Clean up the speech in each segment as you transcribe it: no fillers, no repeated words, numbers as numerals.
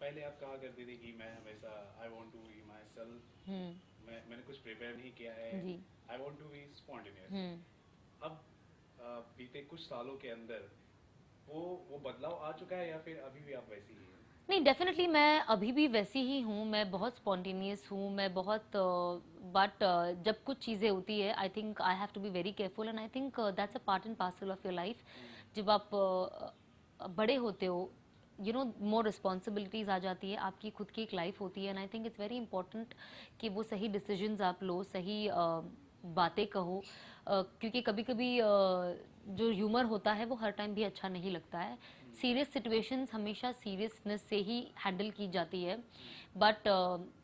पहले आप कहा करते थे कि मैं हमेशा I want to be myself, मैंने कुछ प्रिपेयर नहीं किया है, जी। I want to be spontaneous. अब बीते कुछ सालों के अंदर वो बदलाव आ चुका है या फिर अभी भी आप वैसी ही हैं? नहीं, डेफिनेटली मैं अभी भी वैसी ही हूँ, मैं बहुत स्पॉन्टेनियस हूँ, मैं बहुत बट जब कुछ चीज़ें होती है I think I have to be very careful and I think that's a part and parcel of your life. जब आप बड़े होते हो, यू नो, मोर रिस्पॉन्सिबिलिटीज़ आ जाती है, आपकी खुद की एक लाइफ होती है and I think it's very important कि वो सही डिसीजंस आप लो, सही बातें कहो, क्योंकि कभी कभी जो ह्यूमर होता है वो हर टाइम भी अच्छा नहीं लगता है। सीरियस सिचुएशंस हमेशा सीरियसनेस से ही हैंडल की जाती है, बट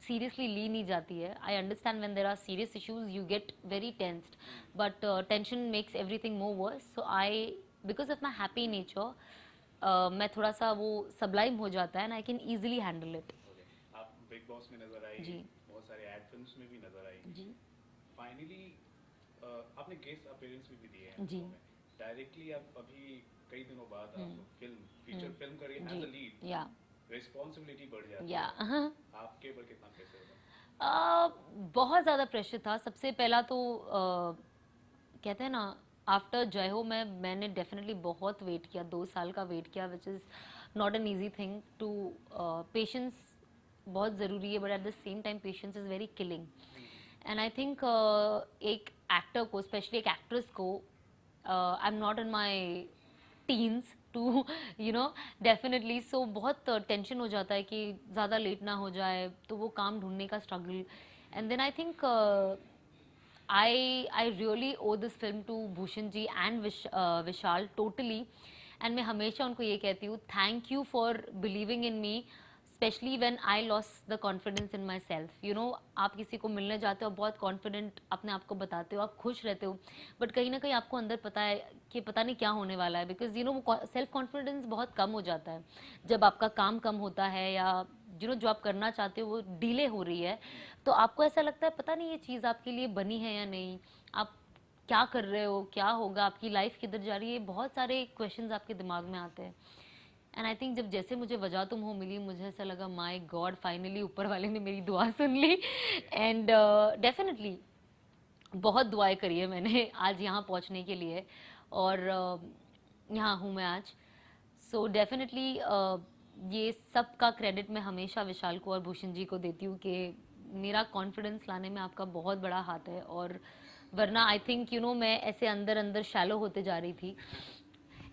सीरियसली ली नहीं जाती है। I understand when there are serious issues you get very tensed, but tension makes everything more worse. So I, because of my happy nature, मैं थोड़ा सा वो सबलाइम हो जाता है and I can easily handle it. Okay. आप Bigg Boss में नजर आई, जी। बहुत सारे एड फिल्म्स में भी नजर आई, जी। फाइनली आपने गेस्ट अपीयरेंस भी दिए हैं जी। शो में। डायरेक्टली आप अभी कई दिनों बाद आप फिल्म फीचर फिल्म करिए जी। एज अ लीड, या रिस्पॉन्सिबिलिटी बढ़ जाती या है, आपके ऊपर कितना प्रेशर होगा? बहुत ज़्यादा प्रेशर था। सबसे पहला तो कहते हैं ना, आफ्टर जय हो मैंने डेफिनेटली बहुत वेट किया, 2 साल का वेट किया, which is not an easy thing to. Patience बहुत ज़रूरी है, but at the same time patience is very killing. And I think एक एक्टर को, स्पेशली एक एक्ट्रेस को, I am not in my teens too you know, definitely so बहुत tension हो जाता है कि ज़्यादा लेट ना हो जाए, तो वो काम ढूंढने का struggle. And then I think I really owe this film to Bhushan ji and Vishal totally. And मैं हमेशा उनको ये कहती हूँ, thank you for believing in me, specially when I lost the confidence in myself. You know, आप किसी को मिलने जाते हो, बहुत कॉन्फिडेंट अपने आप को बताते हो, आप खुश रहते हो, बट कहीं ना कहीं आपको अंदर पता है कि पता नहीं क्या होने वाला है, बिकॉज यू नो वो सेल्फ कॉन्फिडेंस बहुत कम हो जाता है जब आपका काम कम होता है, या यू नो जो आप करना चाहते हो वो डिले हो रही है, तो आपको ऐसा लगता है पता नहीं ये चीज़ आपके लिए बनी है या नहीं, आप क्या कर रहे हो, क्या होगा, आपकी लाइफ किधर जा रही है, बहुत सारे क्वेश्चंस आपके दिमाग में आते हैं। एंड आई थिंक जब जैसे मुझे वजह तुम हो मिली, मुझे ऐसा लगा माय गॉड, फाइनली ऊपर वाले ने मेरी दुआ सुन ली। एंड डेफिनेटली बहुत दुआएं करी है मैंने आज यहाँ पहुँचने के लिए, और यहाँ हूँ मैं आज। सो डेफिनेटली ये सब का क्रेडिट मैं हमेशा विशाल को और भूषण जी को देती हूँ कि मेरा कॉन्फिडेंस लाने में आपका बहुत बड़ा हाथ है, और वरना आई थिंक यू नो मैं ऐसे अंदर अंदर शैलो होते जा रही थी।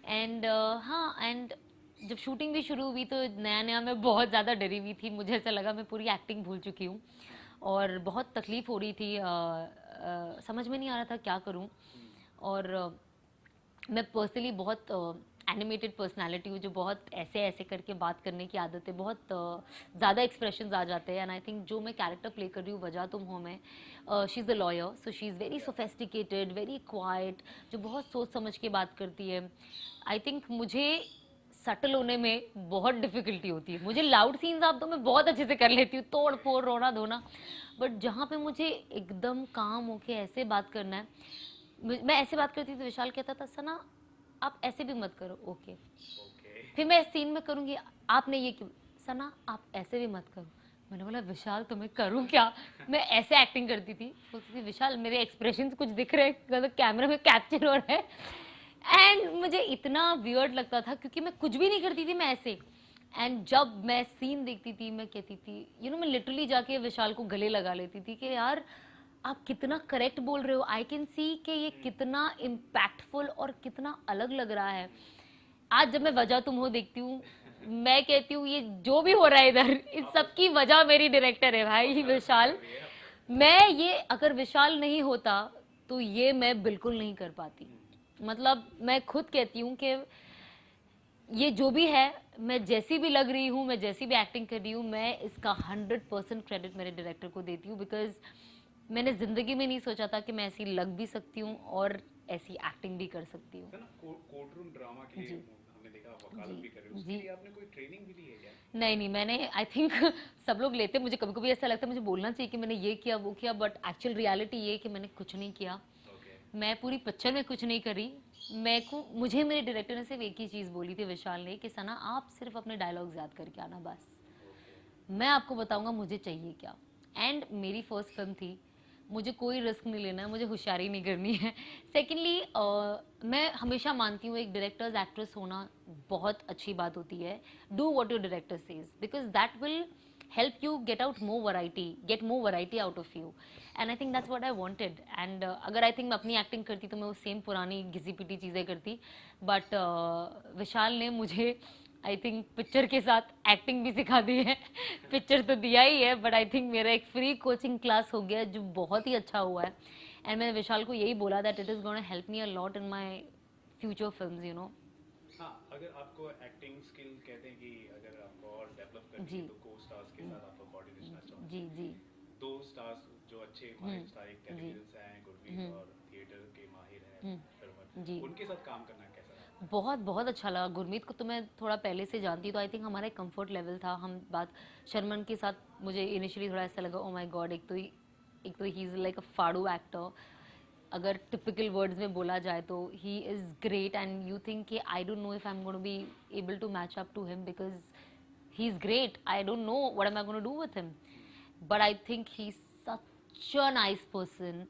एंड हाँ, एंड जब शूटिंग भी शुरू हुई तो नया नया मैं बहुत ज़्यादा डरी हुई थी, मुझे ऐसा लगा मैं पूरी एक्टिंग भूल चुकी हूँ, और बहुत तकलीफ हो रही थी, समझ में नहीं आ रहा था क्या करूँ। और मैं पर्सनली बहुत एनिमेटेड पर्सनालिटी हूँ, जो बहुत ऐसे ऐसे करके बात करने की आदत है, बहुत ज़्यादा एक्सप्रेशंस आ जाते हैं। एंड आई थिंक जो मैं कैरेक्टर प्ले कर रही हूँ वजह तुम हो में, she is a lawyer, so she is very sophisticated, very quite, जो बहुत सोच समझ के बात करती है। आई थिंक मुझे सटल होने में बहुत डिफिकल्टी होती है। मुझे लाउड सीन्स आप तो मैं बहुत अच्छे से कर लेती हूँ, तोड़ फोड़ रोना धोना, बट जहाँ पे मुझे एकदम काम होके ऐसे बात करना है, मैं ऐसे बात करती थी तो विशाल कहता था सना आप ऐसे भी मत करो, ओके। ओके। फिर मैं सीन में करूंगी, आपने ये क्यों, सना आप ऐसे भी मत करो। मैंने बोला विशाल तो मैं करूँ क्या, मैं ऐसे एक्टिंग करती थी, बोलती थी विशाल मेरे एक्सप्रेशन कुछ दिख रहे हैं, मतलब कैमरे में कैप्चर हो रहा है। एंड मुझे इतना वियर्ड लगता था क्योंकि मैं कुछ भी नहीं करती थी, मैं ऐसे। एंड जब मैं सीन देखती थी मैं कहती थी यू नो, मैं लिटरली जाके विशाल को गले लगा लेती थी कि यार आप कितना करेक्ट बोल रहे हो, आई कैन सी कि ये कितना इम्पैक्टफुल और कितना अलग लग रहा है। आज जब मैं वजह तुम हो देखती हूँ, मैं कहती हूँ ये जो भी हो रहा है इधर, इस सब की वजह मेरी डायरेक्टर है भाई, विशाल। मैं ये अगर विशाल नहीं होता तो ये मैं बिल्कुल नहीं कर पाती। मतलब मैं खुद कहती हूँ कि ये जो भी है, मैं जैसी भी लग रही हूँ, मैं जैसी भी एक्टिंग कर रही हूँ, मैं इसका 100% क्रेडिट मेरे डायरेक्टर को देती हूँ, बिकॉज मैंने जिंदगी में नहीं सोचा था कि मैं ऐसी लग भी सकती हूँ और ऐसी एक्टिंग भी कर सकती हूँ। है ना, कोर्ट रूम ड्रामा के लिए जी। हमने देखा, वकालत जी। भी कर रहे हो, उसके जी। लिए आपने कोई ट्रेनिंग भी ली है क्या? नहीं नहीं, मैंने आई थिंक सब लोग लेते, मुझे कभी कभी ऐसा लगता है मुझे बोलना चाहिए कि मैंने ये किया वो किया, बट एक्चुअल रियलिटी ये कि मैंने कुछ नहीं किया। ओके। मैं पूरी पिक्चर में कुछ नहीं करी। मुझे मेरे डायरेक्टर ने सिर्फ एक ही चीज़ बोली थी विशाल ने कि सना आप सिर्फ अपने डायलॉग्स याद करके आना बस। ओके। मैं आपको बताऊंगा मुझे चाहिए क्या। एंड मेरी फर्स्ट फिल्म थी, मुझे कोई रिस्क नहीं लेना है, मुझे होशियारी नहीं करनी है। सेकेंडली मैं हमेशा मानती हूँ एक डायरेक्टर्स एक्ट्रेस होना बहुत अच्छी बात होती है। Do what your director says, because that will help you get out more variety, get more variety out of you, and I think that's what I wanted. And अगर I think मैं अपनी acting करती तो मैं वो same पुरानी घिसी पिटी चीज़ें करती, बट विशाल ने मुझे आई थिंक पिक्चर के साथ एक्टिंग भी सिखा दी है। पिक्चर तो दिया ही है, बट आई थिंक मेरा एक फ्री कोचिंग क्लास हो गया जो बहुत ही अच्छा हुआ है। एंड मैंने विशाल को यही बोला that it is gonna help me a lot in my future films, you know. हाँ, अगर आपको एक्टिंग स्किल कहते हैं कि अगर आपको और डेवलप करनी जी है तो को स्टार्स के साथ आपको कोऑर्डिनेशन अच्छा होना जी जी चाहिए। दो स्टार्स जो अच्छे माहिर स्टार एक टेलीविजन से हैं, गुरमीत, और थिएटर के माहिर हैं शर्मन, जी। उनके साथ काम करना कैसा लगा? बहुत बहुत अच्छा लगा। गुरमीत को तो मैं थोड़ा पहले से जानती हूँ, तो आई थिंक हमारा एक कंफर्ट लेवल था। हम बात शर्मन के साथ मुझे इनिशियली थोड़ा ऐसा लगा, ओ माय गॉड, एक तो ही इज़ लाइक अ फाड़ू एक्टर। अगर टिपिकल वर्ड्स में बोला जाए तो he is great, and you think कि I don't know if I am gonna be able to match up to him because he is great. I don't know what am I gonna do with him, but I think he is such a nice person.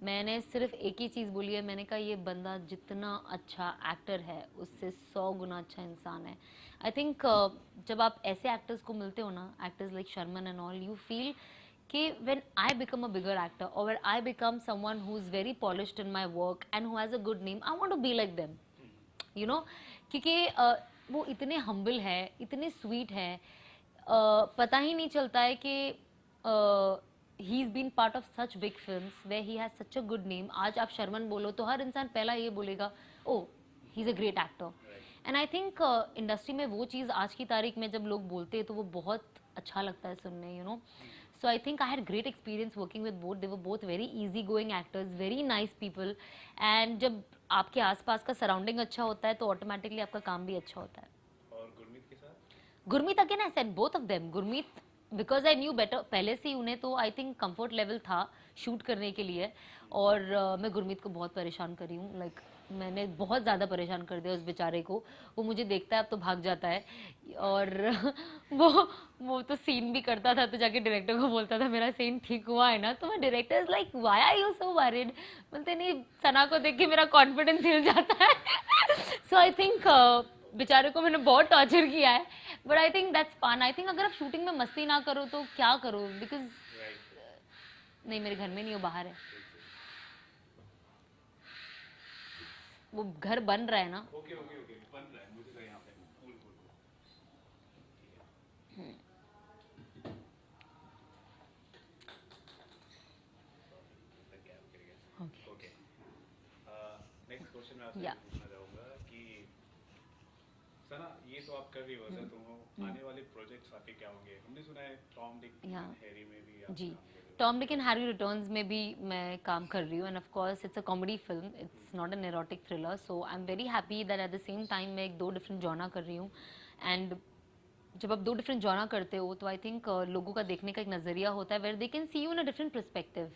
मैंने सिर्फ एक ही चीज़ बोली है, मैंने कहा ये बंदा जितना अच्छा एक्टर है उससे 100 गुना अच्छा इंसान है। आई थिंक जब आप ऐसे एक्टर्स को मिलते हो ना, actors like Sharman and all, you feel कि when I become a bigger actor or when I become someone who's very polished in my work and who has a good name, I want to be like them, you know, क्योंकि वो इतने humble है, इतने sweet है, पता ही नहीं चलता है कि he's been part of such big films where he has such a good name. आज आप शर्मन बोलो तो हर इंसान पहला ये बोलेगा, oh he's a great actor. And I think industry में वो चीज़ आज की तारीख में जब लोग बोलते हैं तो वो बहुत अच्छा लगता है सुनने, you know. So I think I had great experience working with both. They were both very easygoing actors, very nice people. And जब आपके आसपास का सराउंडिंग अच्छा होता है तो ऑटोमेटिकली आपका काम भी अच्छा होता है। और गुरमीत के साथ? Gurmeet again I said both of them. Gurmeet because I knew better, पहले से ही उन्हें तो आई थिंक कंफर्ट लेवल था शूट करने के लिए, और मैं गुरमीत को बहुत परेशान करी हूँ। लाइक मैंने बहुत ज़्यादा परेशान कर दिया उस बेचारे को। वो मुझे देखता है अब तो भाग जाता है, और वो तो सीन भी करता था तो जाके डायरेक्टर को बोलता था मेरा सीन ठीक हुआ है ना, तो मैं director is like why are you so worried, बोलते नहीं सना को देख के मेरा कॉन्फिडेंस हिल जाता है। सो आई थिंक बेचारे को मैंने बहुत टॉर्चर किया है, but I think that's fun. I think अगर आप शूटिंग में मस्ती ना करो तो क्या करो, बिकॉज नहीं मेरे घर में नहीं, वो बाहर है, वो घर बन रहा है ना। ओके ओके ओके, बन रहा है, मुझे तो यहाँ पे cool cool okay okay. Next question मैं आपसे Yeah. पूछना चाहूँगा कि सना, ये तो आप कर रही हो, तो आने वाले प्रोजेक्ट्स आपके क्या होंगे? हमने सुना है टॉम डिक Yeah. हैरी में भी आप जी, काम कर रहे हो। Tom Dick and Harry Returns में भी मैं काम कर रही हूँ, and of course it's a comedy film, it's not an erotic thriller. So I am very happy that at the same time मैं एक 2 डिफरेंट जॉनर कर रही हूँ। एंड जब आप 2 डिफरेंट जॉनर करते हो तो आई थिंक लोगों का देखने का एक नज़रिया होता है where they can see you in a different perspective.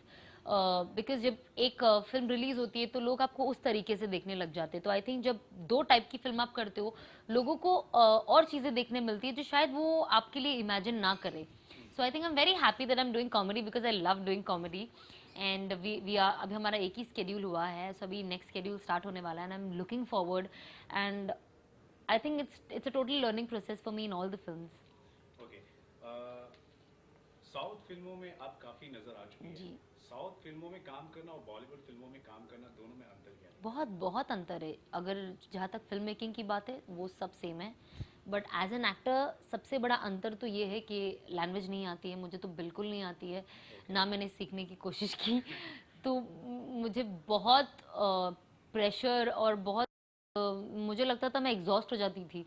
Because जब एक फिल्म रिलीज होती है तो लोग आपको उस तरीके से देखने लग जाते हैं। तो आई थिंक जब 2 टाइप की फिल्म आप करते हो, लोगों को और चीज़ें देखने मिलती है जो शायद वो आपके लिए इमेजिन ना करे। So I think I am very happy that I am doing comedy because I love doing comedy. And we are, अभी हमारा एक ही स्केड्यूल हुआ है, सो अभी नेक्स्ट स्केड्यूल स्टार्ट होने वाला है, and I am looking forward, and I think it's a total learning process for me in all the films. Okay, south फिल्मों में आप काफ़ी नज़र आ चुकी हैं। जी। साउथ फिल्मों में काम करना और बॉलीवुड फिल्मों में काम करना, दोनों में अंतर क्या है? बहुत बहुत अंतर है। अगर जहाँ तक फिल्म मेकिंग की बात है वो सब सेम है, बट एज एन एक्टर सबसे बड़ा अंतर तो ये है कि लैंग्वेज नहीं आती है, मुझे तो बिल्कुल नहीं आती है, ना मैंने सीखने की कोशिश की। तो मुझे बहुत प्रेशर और बहुत मुझे लगता था मैं एग्जॉस्ट हो जाती थी,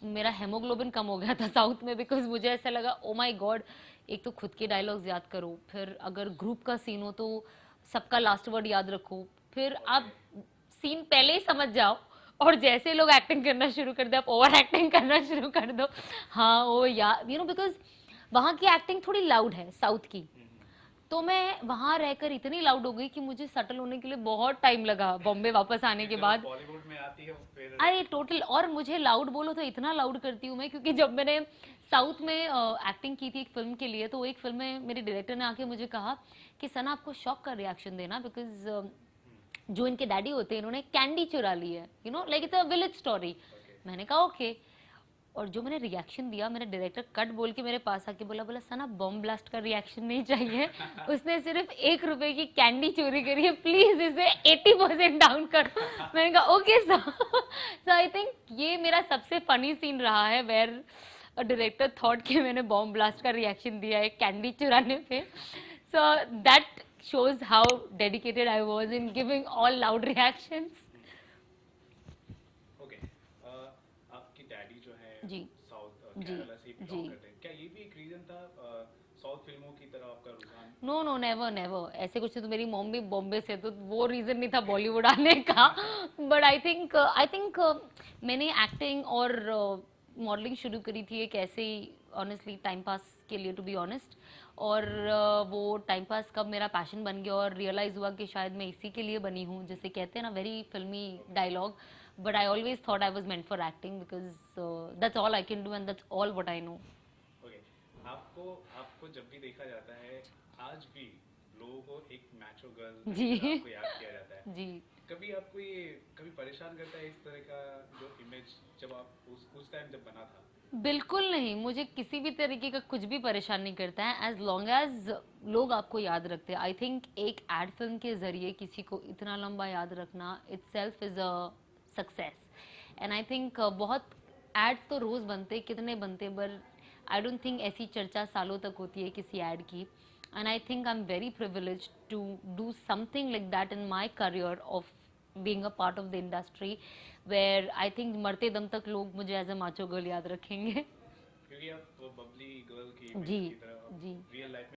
मेरा हेमोग्लोबिन कम हो गया था साउथ में, बिकॉज मुझे ऐसा लगा ओ माय गॉड, एक तो खुद के डायलॉग्स याद करो, फिर अगर ग्रुप का सीन हो तो सबका लास्ट वर्ड याद रखो, फिर आप सीन पहले ही समझ जाओ और जैसे लोग एक्टिंग करना शुरू कर दे आप ओवर एक्टिंग करना शुरू कर दो। हाँ, ओ या यू नो, बिकॉज वहाँ की एक्टिंग थोड़ी लाउड है साउथ की, तो मैं वहां रहकर इतनी लाउड हो गई कि मुझे सेटल होने के लिए बहुत टाइम लगा बॉम्बे वापस आने के जब बाद। बॉलीवुड में आती है फिर अरे टोटल, और मुझे लाउड बोलो तो इतना लाउड करती हूँ मैं, क्योंकि जब मैंने साउथ में एक्टिंग की थी एक फिल्म के लिए, तो एक फिल्म में मेरे डायरेक्टर ने आके मुझे कहा कि सना आपको शॉक का रिएक्शन देना, बिकॉज जो इनके डैडी होते हैं इन्होंने कैंडी चुरा ली है, you know like it's a village story. मैंने कहा ओके। और जो मैंने रिएक्शन दिया, मेरा डायरेक्टर कट बोल के मेरे पास आके बोला बोला सना बॉम्ब ब्लास्ट का रिएक्शन नहीं चाहिए, उसने सिर्फ 1 रुपए की कैंडी चोरी करी है, प्लीज इसे 80% डाउन कर। मैंने कहा okay sir. So I think ये मेरा सबसे फनी सीन रहा है वेयर डायरेक्टर थॉट कि मैंने बॉम्ब ब्लास्ट का रिएक्शन दिया है कैंडी चुराने पे। So that shows how dedicated I was in giving all loud reactions. Okay आपकी डैडी जो है जी साउथ जी केरला से जी। बिलोंग करते हैं, क्या ये भी एक रीजन था साउथ फिल्मों की तरफ आपका रुझान? नो नो नेवर नेवर, ऐसे कुछ, तो मेरी मॉम भी बॉम्बे से, तो वो रीजन नहीं था बॉलीवुड आने का। बट आई थिंक मैंने एक्टिंग और मॉडलिंग शुरू करी थी एक ऐसे ही ऑनेस्टली टाइम पास के लिए, टू बी ऑनेस्ट। और वो टाइम पास कब मेरा पैशन बन गया और रियलाइज हुआ कि शायद मैं इसी के लिए बनी हूँ, जैसे कहते हैं ना वेरी फिल्मी dialogue, but I always thought I was meant for acting because that's all I can do and that's all what I know. Okay आपको आपको जब भी देखा जाता है आज भी लोगों को एक मैचो गर्ल जी। आपको याद किया जाता है। जी। कभी आपको ये कभी परेशान करता है इस तरह का जो इमेज जब आप उस टाइम जब बना था? बिल्कुल नहीं, मुझे किसी भी तरीके का कुछ भी परेशान नहीं करता है, एज लॉन्ग एज लोग आपको याद रखते हैं। आई थिंक एक एड फिल्म के जरिए किसी को इतना लंबा याद रखना itself is a success. And I think बहुत एड्स तो रोज बनते, कितने बनते, बट आई डोंट थिंक ऐसी चर्चा सालों तक होती है किसी एड की। And I think I am very privileged to do something like that in my career of being a part of the industry where I think मरते दम तक लोग मुझे एज अ माचो गर्ल याद रखेंगे। क्योंकि आप वो बबली गर्ल की जी image की तरह जी। Real life